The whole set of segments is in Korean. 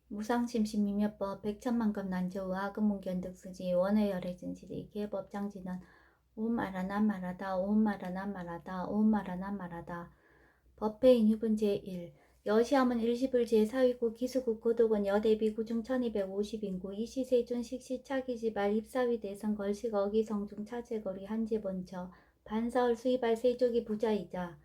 무상심신미묘법 백천만급 난조 의학문견득수지 원의열의 진실이 계법장지는 오마라난 말하다 오마라난 말하다 오마라난 말하다. 법회인 유분 제1 여시함은 일시불 제4위구 기수국 고독은 여대비 구중 1250인구 이시세존 식시차기지발 입사위 대선 걸식 어기성중 차제거리 한제번처 반사월 수의발 세족이 부자이자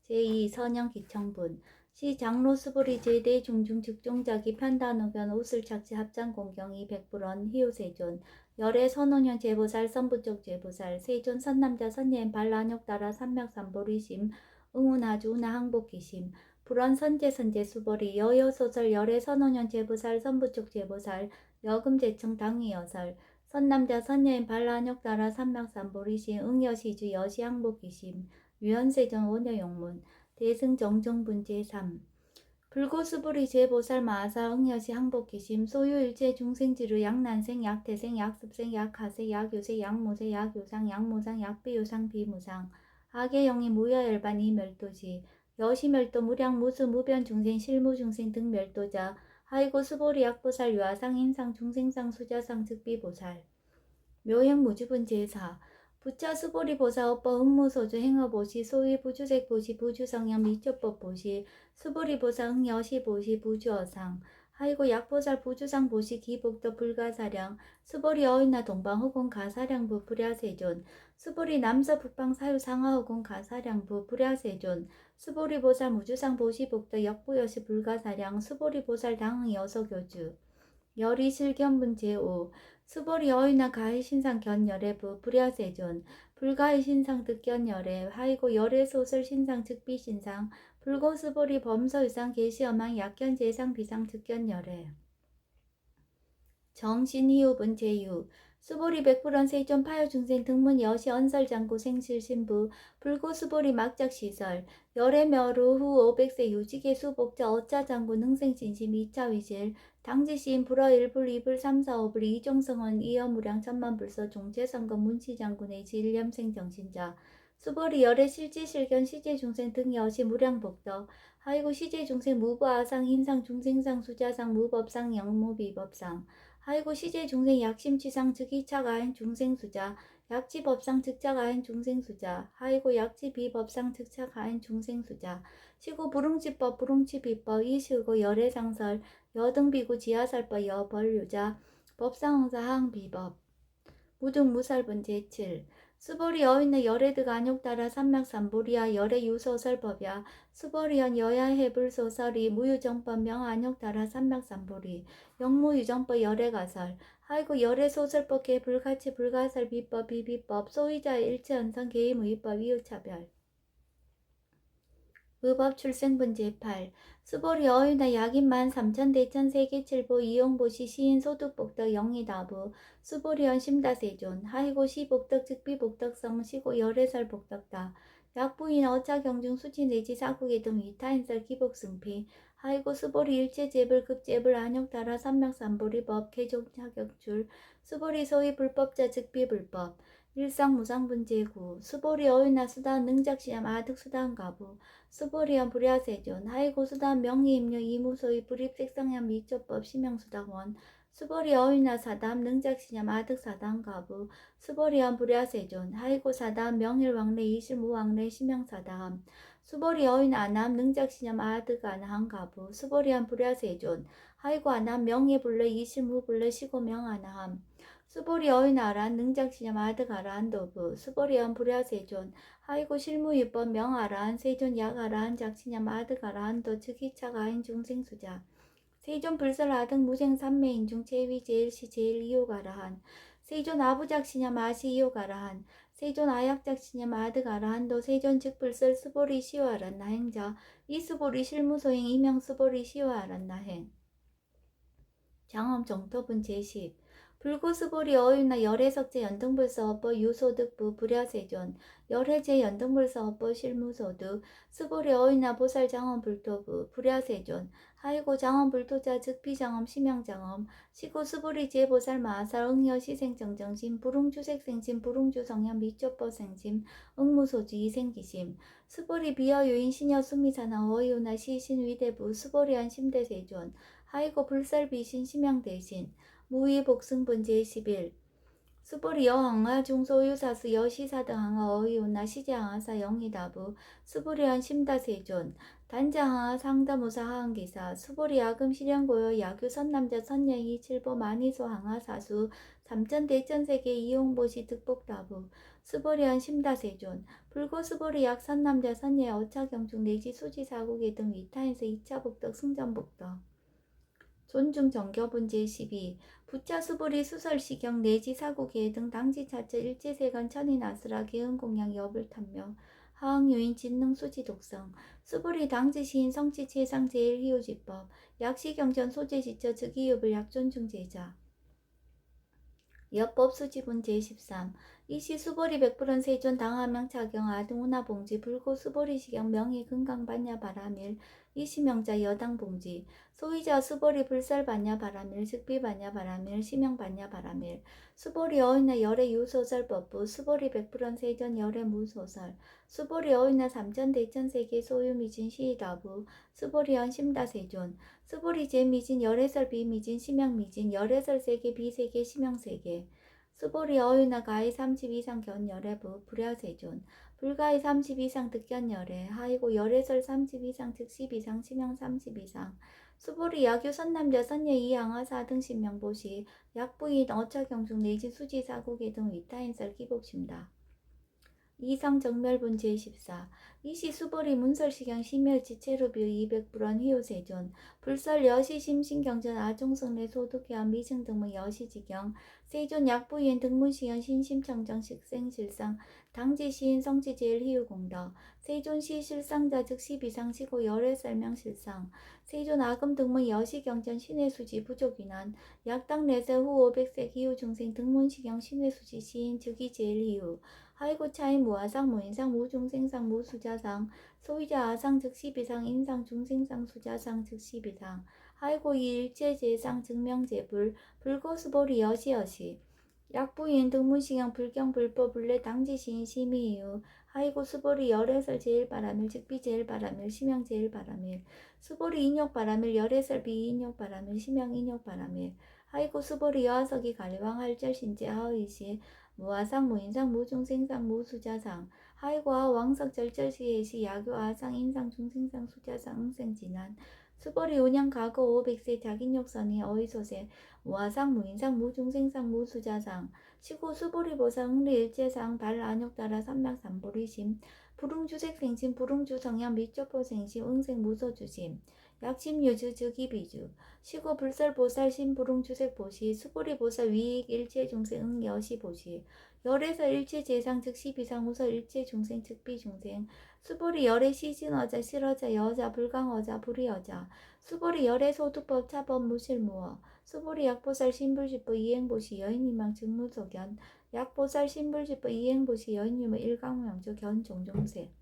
제2 선영기청분 시 장로 수보리 제대 중중 즉종자기 편단후견 옷을 착지 합장공경이 백불원 희요세존 열애 선호년 제보살 선부쪽 제보살 세존 선남자 선예인 발란욕 따라 삼맥삼보리심 응운하주 운하항복기심 불원 선제 수보리 여여소설 열애 선호년 제보살 선부쪽 제보살 여금제청 당위여설 선남자 선여인 발란욕 따라 삼맥삼보리심 응여시주 여시항복기심 유연세존 원여용문 대승정정분 제3 불고수부리 제보살 마하사 응여시 항복기심 소유일체 중생지루 약난생 약태생 약습생 약하세 약요세 약모세 약요상 약모상 약비요상 비무상 악의영이 무여열반 이멸도지 여시멸도 무량 무수 무변 중생 실무중생 등 멸도자 하이고 수보리 약보살 유아상 인상 중생상 수자상 즉비보살 묘행무주분 제4 부처 수보리 보사 업법 응무소주 행어보시 소위 부주색 보시 부주성형 미초법 보시 수보리 보사 응여시 보시 부주어상 하이고 약보살 부주상 보시 기복도 불가사량 수보리 어인나 동방 후공 가사량부 불야세존 수보리 남서 북방 사유 상하 후공 가사량부 불야세존 수보리 보살 무주상 보시 복도 역부여시 불가사량 수보리 보살 당응 여서교주 열이 실견분 제5 수보리 어이나 가히 신상 견열애부 불야세존 불가히 신상 득견열애 하이고 열애 소설 신상 즉비 신상 불고 수보리 범서유상 계시어망 약견 제상 비상 득견열애 정신희우분 제6 수보리 백불원 세존 파여중생 등문 여시 언설장구 생실신부 불고 수보리 막작시설 열애멸우 후 500세 유지계 수복자 어짜장구 능생진심 2차위질 당지시인 불어 1불 2불 3 4 5불 이종성원 이여무량 천만불서 종제선거 문치장군 내지 일념생 정신자 수보리 열애 실지실견 시제중생 등 여시 무량복덕 하이고 시제중생 무부아상 흰상 중생상 수자상 무법상 영무비법상 하이고 시제중생 약심치상 즉이차가인 중생수자 약지법상 즉자가인 중생수자 하이고 약지비법상 즉차가인 중생수자 시고 부릉치법 부릉치비법 이시고 열애상설 여등비구 지하설법 여벌유자 법상응사항비법 무등무살분 제7 수보리 어인의 열애득 안욕 따라 삼맥삼보리야 열애 유소설법야 수보리연 여야해불소설이 무유정법 명안욕 따라 삼맥삼보리 영무유정법 열애가설 하이고 열애소설법 개불가치 불가설 비법 비비법 소위자의 일체언성 개의무위법 이유차별 의법 출생분 제8 수보리 어유나 약인만 삼천대천 세계칠보 이용보시 시인 소득복덕 영의다부 수보리언 심다세존 하이고 시복덕 즉비복덕성 시고 열애설 복덕다 약부인 어차경중 수치 내지 사국의 등 위타인설 기복승피 하이고 수보리 일체제불 급제불 안욕따라 삼맥삼보리법 개종자격줄 수보리 소위 불법자 즉비불법 일상무상분 제9 수보리 어유나 수단 능작시암 아득수단 가부 수보리언 불야세존 하이고 수단 명의임료 이무소의 불입색상향 미초법 심형수당원 수보리 어휘나 사담 능작시념 아득사담 가부 수보리언 불야세존 하이고 사담 명일왕래 이실무왕래 심형사담 수보리 어휘나 아남 능작시념 아득아나한 가부 수보리언 불야세존 하이고 아남 명예불래 이실무불래 시고명아나함 수보리 어휘나란 능작시념 아득아라한 도부 수보리언 불야세존 하이고 실무유법 명아라한 세존 약아라한 작시념 아득아라한 도 즉이차가인 중생수자 세존 불설아득 무생 삼매인중 제위 제일시 제일이요가라한 세존 아부작시념 아시이요가라한 세존 아약작시념 아득아라한 도 세존 즉불설 수보리 시와란 나행자 이수보리 실무소행 이명수보리 시와란 나행 장엄 정토분 제10 불고스보리 어윤나 열해석제 연등불서업보 유소득부 불야세존 열해제 연등불서업보 실무소득 스보리 어윤나 보살장엄불토부 불야세존 하이고 장엄불토자 즉비장엄 심양장엄 시고 스보리 제보살 마살 응여시생정정심 불웅주색생심 불웅주성현 미초법생심 응무소지 이생기심 스보리 비어유인 시녀수미사나 어유나 시신위대부 스보리한 심대세존 하이고 불살비신 심양대신 무위복승분 제11 수보리 여항아 중소유사수 여시사등 항아 어이오나 시제항아사 영희다부 수보리한 심다세존 단자항아 상다무사 하항기사 수보리 야금 실현고요 야규 선남자 선녀이 칠보 만이소 항아 사수 삼천대천세계 이용보시 득복다부 수보리한 심다세존 불고 수보리 약 선남자 선녀의 어차경중 내지 수지사국의 등 위타에서 2차 복덕 승전복덕 존중 정교분 제12 부차 수보리 수설시경 내지 사국의 등 당지차처 일제세간 천인아수라 개은공양 여불탐명 하항요인 진능 수지독성 수보리 당지시인 성치 최상 제일희우지법 약시경전 소재지처 즉이유불 약존중제자 여법수지분 제13 이시 수보리 백불은 세존 당하명 차경 아등우나 봉지 불고 수보리 시경 명의 금강반야 바라밀 이시명자 여당 봉지 소위자 수보리 불살 반야 바라밀 즉비 반야 바라밀 시명 반야 바라밀 수보리 어인나 열의 유소설 법부 수보리 백불은 세존 열의 무소설 수보리 어인나 삼천대천세계 소유미진 시이다부 수보리 연심다 세존 수보리 제미진 열애설 비미진 심양미진 열애설 세계 비세계 심양세계 수보리 어유나 가히 30 이상 견열애부 불야세존 불가히 30 이상 득견열애 하이고 열애설 30 이상 즉십 이상 심양 30 이상 수보리 야규 선남자 선녀 이항아 사등 신명보시 약부인 어차경중 내지 수지사국의 등 위타인설 기복심다. 이상 정멸분 제14 이시 수보리 문설시경 심혈지 체루뷰 200불원 희우세존 불설 여시심신경전 아종성내 소득해안 미승 등문 여시지경 세존 약부인 등문시연 신심청정 식생실상 당지시인 성지제일 희우공덕 세존 시실상자 즉 12상 시고 열애설명실상 세존 아금 등문 여시경전 신의수지 부족인한 약당 내세 후 500세 희우중생 등문시경 신의수지 시인 즉이 제일 희우 하이고 차인 무아상 무인상 무중생상 무수자상 소위자 아상 즉 12상 인상 중생상 수자상 즉 12상 하이고 일제제상 증명제불 불고수보리 여시여시 약부인 등문시경 불경 불법 불례 당지시인 심의이유 하이고 수보리 열애설 제일바라밀 즉비 제일바라밀 심형 제일바라밀 수보리 인욕바라밀 열애설 비인욕바라밀 심형 인욕바라밀 하이고 수보리 여하석이 가리왕 할절신제 하의시 무아상 무인상 무중생상 무수자상 하이고아 왕석 절절시해시 야교아상 인상 중생상 수자상 응생진한 수보리 운양 가거 500세 자긴욕선이 어이소세 무아상 무인상 무중생상 무수자상 시고 수보리 보상 응리일제상 발안욕따라 삼맥삼보리심 불응주색생심 불응주성향 미초포생심 응생 무소주심 약심유주 즉이비주 시고 불설보살 신불응주색보시 수보리보살 위익 일체중생 응여시보시 열에서 일체재상 즉 12상 우서 일체중생 즉비중생 수보리 열의 시진어자 실어자 여자 불강어자 불이여자 수보리 열의 소득법 차법 무실무어 수보리 약보살 신불지법 이행보시 여인이망 즉무소견 약보살 신불지법 이행보시 여인유무 일강명조 견종종세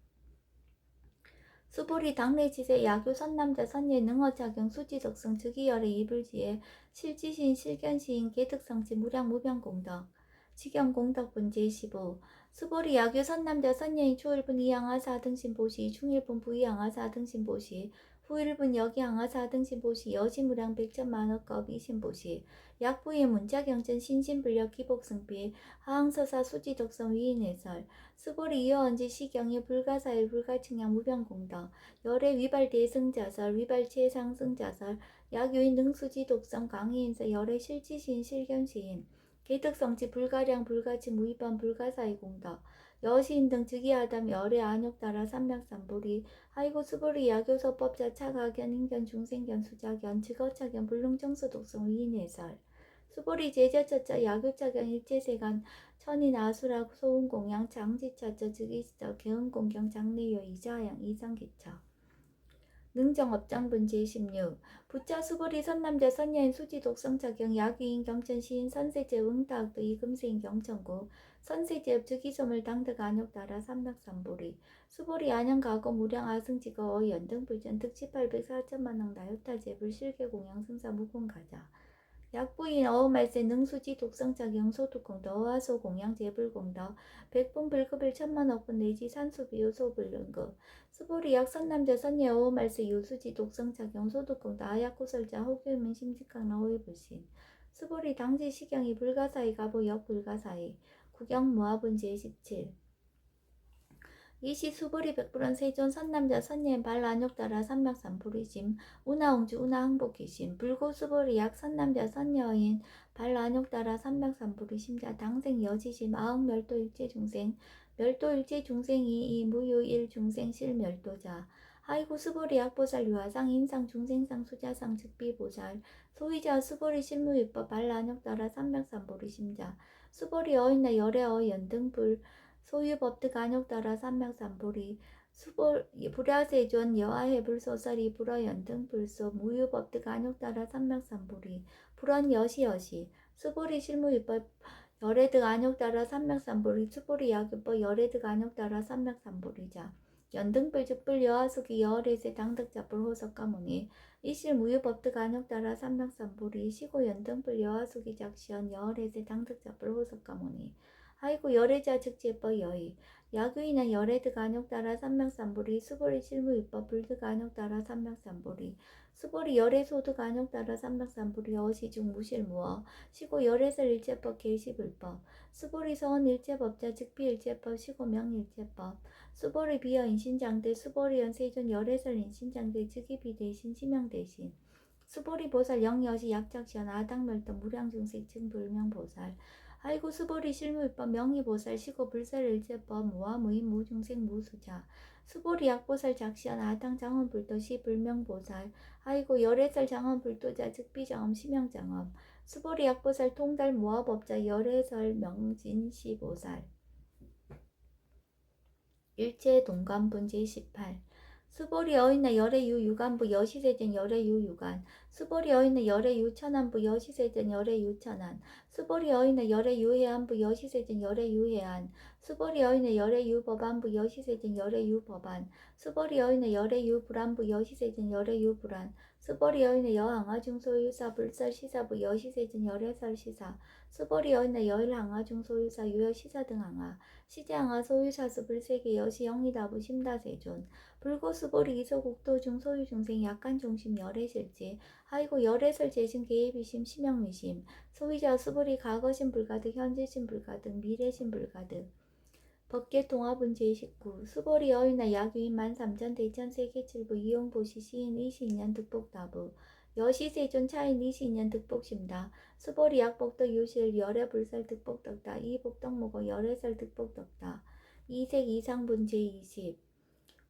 수보리 당내지세 야교 선남자 선예 능어작용 수지덕성 즉이열의 이불지에 실지신 실견시인 개특성지 무량 무병공덕 직영공덕분 제15 수보리 야교 선남자 선예인 초일분 이항하사 등신보시 중일분 부이항하사 등신보시 후일분 여기항하사 등신보시 여지무량 백천만억겁 이신보시 약부의 문자경전 신신불력 기복승비 하항서사 수지덕성 위인해설 수보리 이어언지 시경이 불가사일 불가측량 무병공덕 열의 위발 대승자설 위발 최상승자설 약유인 능수지 독성 강의인서 열의 실지시인 실견시인 개특성지 불가량 불가치 무위반 불가사의 공덕 여시인 등 즉위하담 열의 안욕따라 삼맥삼보리 하이고 수보리 야교서법자 차가견 인견 중생견 수자견 즉어차견 불능정수 독성 위인해설 수보리 제자처자 야교차견 일제세간 천인 아수라 소운공양 장지차처 즉이시적 개은공경 장례여 이자양 이상기처 능정업장분 제16 부자 수벌이 선남자 선녀인 수지 독성작용 야귀인 경천시인 선세제 응탁도 이금세인 경천구 선세제업 즉이소물 당득 안욕따라 삼락삼보리 수벌이 안양가고 무량 아승지거 연등불전 득 1804천만왕 나요타제불 실계공양 승사 무공가자 약부인 어음말세 능수지 독성작용 소득공더 어화소 공양 제불공더 백분 불급일 천만억분 내지 산수비요 소불능급 수보리 약 선남자 선예 어음말세 유수지 독성작용 소득공더 아약구설자 호규민 심직강나 호위불신 수보리 당시 시경이 불가사의 가보 역 불가사의 구경 무화분 제17 이시 수보리 백불원 세존 선남자 선예인 발안욕따라 삼맥삼불이심 운하옹주 운하항복기심 불고 수보리 약 선남자 선여인 발안욕따라 삼맥삼불이심자 당생 여지심 아흥멸도 일체중생 멸도 일체중생이 이 무유 일중생 실멸도자 하이고 수보리 약보살 유화상 인상 중생상 수자상 즉비보살 소위자 수보리 실무유법 발안욕따라 삼맥삼불이심자 수보리 어인나 열애 연등불 소유법득 안욕따라 삼맥삼보리 불야세존 여아해불소설이 불어연등불소 무유법득 안욕따라 삼맥삼보리 불언여시여시 수보리 실무유법 열애득 안욕따라 삼맥삼보리 수보리 약유법 열애득 안욕따라 삼맥삼보리자 연등불 즉불 여하수기 여월에세 당득자불 호석가문이 이실 무유법득 안욕따라 삼맥삼보리 시고 연등불 여하수기 작시연 여월에세 당득자불 호석가문이 아이고 열애자 즉제법 여의 야규인은 열애득 안욕따라 삼맥삼보리 수보리 실무유법 불득 안욕따라 삼맥삼보리 수보리 열애소득 안욕따라 삼맥삼보리 어시중 무실무어 시고 열애설 일체법 계시불법 수보리 서원 일체법자 즉비일체법 시고 명일체법 수보리 비여 인신장대 수보리 연세존 열애설 인신장대 즉이비 대신 심양 대신 수보리 보살 영여시 약작시연 아당멸도 무량중생 증불명보살 아이고 수보리 실무유법 명의보살 시고 불설일제법 무화무인 무중생 무수자 수보리 약보살 작시한 아당 장엄불도 시 불명보살 아이고 열애설 장엄불도자 즉비장엄 심양장엄 수보리 약보살 통달 무화법자 열애설 명진시 보살 일체 동관분 제18 수보리 어인나 열애유 유간부 여시세전 열애유 유간 수보리 어인나 열애유 천안부 여시세전 열애유 천안 수보리 어인나 열애유 해안부 여시세전 열애유 해안 수보리 어인나 열애유 법안부 여시세전 열애유 법안 수보리 어인나 열애유 불안부 여시세전 열애유 불안 수보리 어인나 여항아 중소유사 불설 시사부 여시세전 열애설 시사 수보리 어인나 여일항아 중소유사 유여시사 등 항아 시제항아 소유사수 불세계 여시 영리다부 심다세존 불고수보리 이소국도 중소유중생 약간중심 열애실지 하이고 열애설 재신 개입이심 심영미심 소위자 수보리 과거심 불가득 현재심 불가득 미래심 불가득 법계통합은 제19 수보리 어이나 약유인 13,000 대천세계칠부 이용보시 시인 22년 득복다부 여시세존 차인 22년 득복심다 수보리 약복덕 유실 열애불살 득복덕다 이복덕목어 열애설 득복덕다 이색 이상분 제20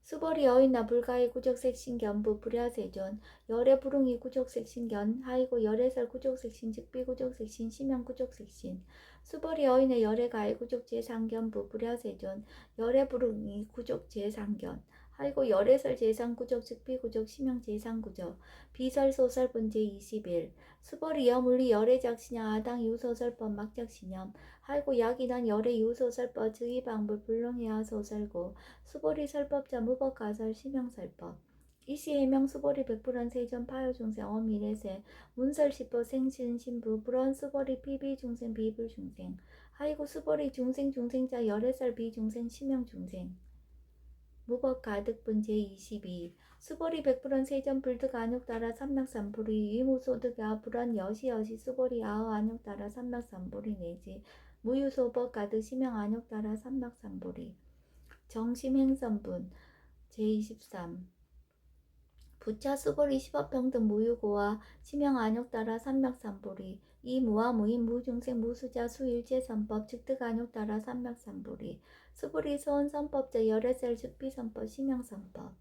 수벌이 어인나 불가의 구적색신견부 불야세존 열애 불응이 구적색신견 하이고 열애설 구적색신 즉비 구적색신 심양 구적색신 수벌이 어인의 열애 가의 구적제상견부 불야세존 열애 불응이 구적제상견 하이고 열애설 제상구적 즉비구적 심양제상구적 비설소설분 제21 수벌이 여물리 열애작신양 아당 유소설법 막작신염 하이고 약이난 열애 유소설법 즉이방불 불능해야 소설고 수보리 설법자 무법가설 심형설법 이시 해명 수보리 백불원 세존 파요중생 어미래세 문설시법 생신신부 불원 수보리 피비중생 비불중생 하이고 수보리 중생중생자 열애설 비중생 심형중생 무법가득분 제22 수보리 백불원 세전 불득 안욕따라 삼맥삼보리 위무소득아 불원 여시여시 수보리 아어 안욕따라 삼맥삼보리 내지 무유소법 가득 심형 안욕따라 삼맥삼보리 정심행선분 제23 부차 수보리 십업평등 무유고와 심형 안욕따라 삼맥삼보리 이무와 무인 무중생 무수자 수일체선법 즉득 안욕따라 삼맥삼보리 수보리 소원선법자 열애설 즉비선법 심형선법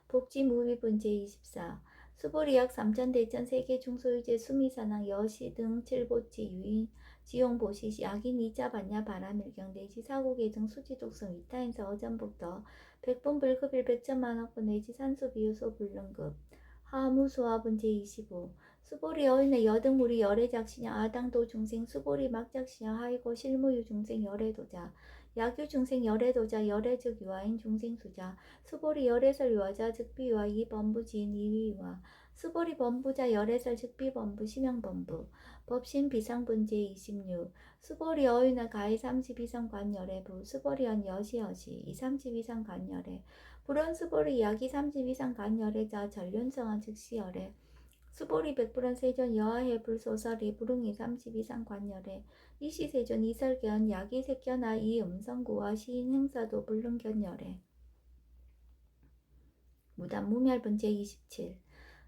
복지무비분 제24 수보리약 삼천대천 세계 중소유제 수미산항 여시 등 칠보치 유인 지용보시 약인 이자 반야 바람일경 내지 사고계 등 수지독성 위타인사 어전복더 백분 불급일 백천만억분 내지 산소비효소 불능급 하무수화분 제25 수보리 어인의 여등무리 열애작시냐 아당도 중생 수보리 막작시냐 하이고 실무유 중생 열애도자 약유 중생 열애도자 열애즉 유아인 중생수자 수보리 열애설 유아자 즉비유아 이범부지인 이위유아 수보리 범부자 열애설 즉비범부 심형범부 법신 비상분제 26 수보리 어윤의 가히 30 이상 관열애부 수보리 연 여시여시 2 30 이상 관열애 불원 수보리 약이 30 이상 간열애자 전륜성한 즉시열애 수보리 백불원 세존 여하해 불소설이 불응이 30 이상 관열애 이시세존 이설견 약이 색견아 이음성구와 시인 행사도 불능견열애 무단 무멸분제 27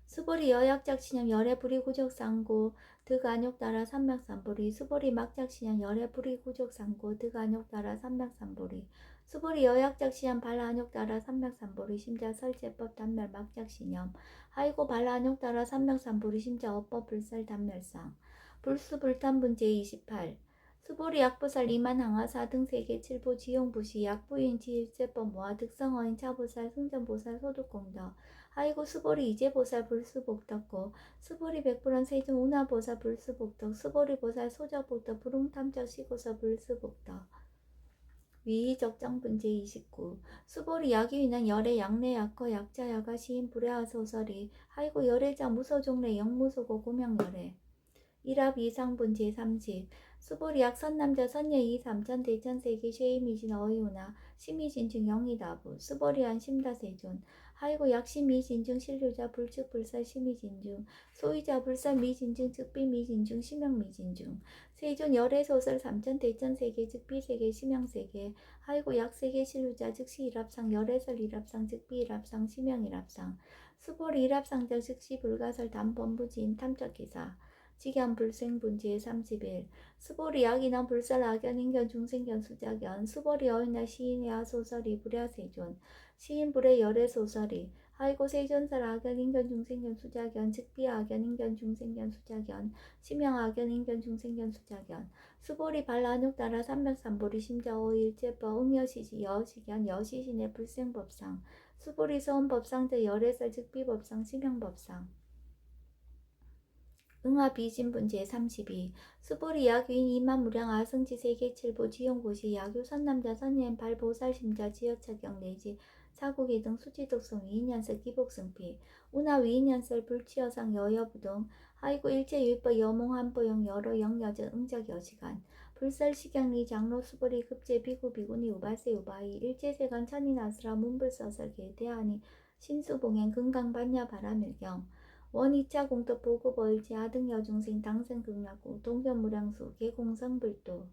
수보리 여약작신형 열애불이 구족상고 득안욕따라 삼맥삼보리 수보리 막작신형 열애불이 구족상고 득안욕따라 삼맥삼보리 수보리 여약작신형 발안욕따라 삼맥삼보리 심자 설제법 단멸 막작신형 하이고 발안욕따라 삼맥삼보리 심자 어법 불설 단멸상 불수불탄분제 28 수보리 약부살 이만항하사 등 세계 칠보 지용부시 약부인 지일제법 모아 득성어인 차보살 승전보살 소득공덕 하이고 수보리 이제보살 불수복덕고 수보리 백불원 세존 운하보살 불수복덕 수보리 보살 소적복덕 불웅탐적 시고서 불수복덕 위의적정분제 29 수보리 약이위는 열애 약내 약허 약자야가 시인 불야소설이 하이고 열애자 무소종래 영무소고 고명열애 일합 이상분제 30 수보리 약 선남자 선녀 2 삼천대천 세계 쉐이미진 어이우나 심의진중 영이다부 수보리한 심다세존 하이고 약심미진중 신류자 불측 불살 심의진중 소위자 불살 미진중 즉비 미진중 심형미진중 세존 열애소설 삼천대천 세계 즉비 세계 심형세계 하이고 약세계 신류자 즉시 일합상 열애설 일합상 즉비 일합상 심형 일합상 수보리 일합상자 즉시 불가설 담범부지인 탐적기사 직연 불생분지의 31 수보리 약이나 불살 악연 인견 중생견 수작연 수보리 어인나 시인의 하소설이 불야세존 시인 불의 열애 소설이 하이고 세존살 악연 인견 중생견 수작연 즉비 악연 인견 중생견 수작연 심형 악연 인견 중생견 수작연 수보리 발란욕 따라 삼맥삼보리 심자 오일제법 응여시지 여시견 여시신의 불생법상 수보리 소원법상제 열애살 즉비법상 심형법상 응하비진분제 32 수보리 약유인 이만무량 아승지 세계칠보 지용고시 약유 선남자 선예인 발보살심자 지여차경 내지 사고기 등 수지독성 위인연설 기복승피 운하 위인연설 불치여상 여여부동 하이고 일제유입법 여몽한보용 여러 영여전 응적 여시간 불설시경리 장로 수보리 급제 비구 비구니 우바세 우바이 일제세간 천인아스라 문불서설 개대하니 신수봉행 금강반야 바라밀경 원 2차 공덕 보고벌지 아등여중생 당생극락구 동견무량수 개공성불도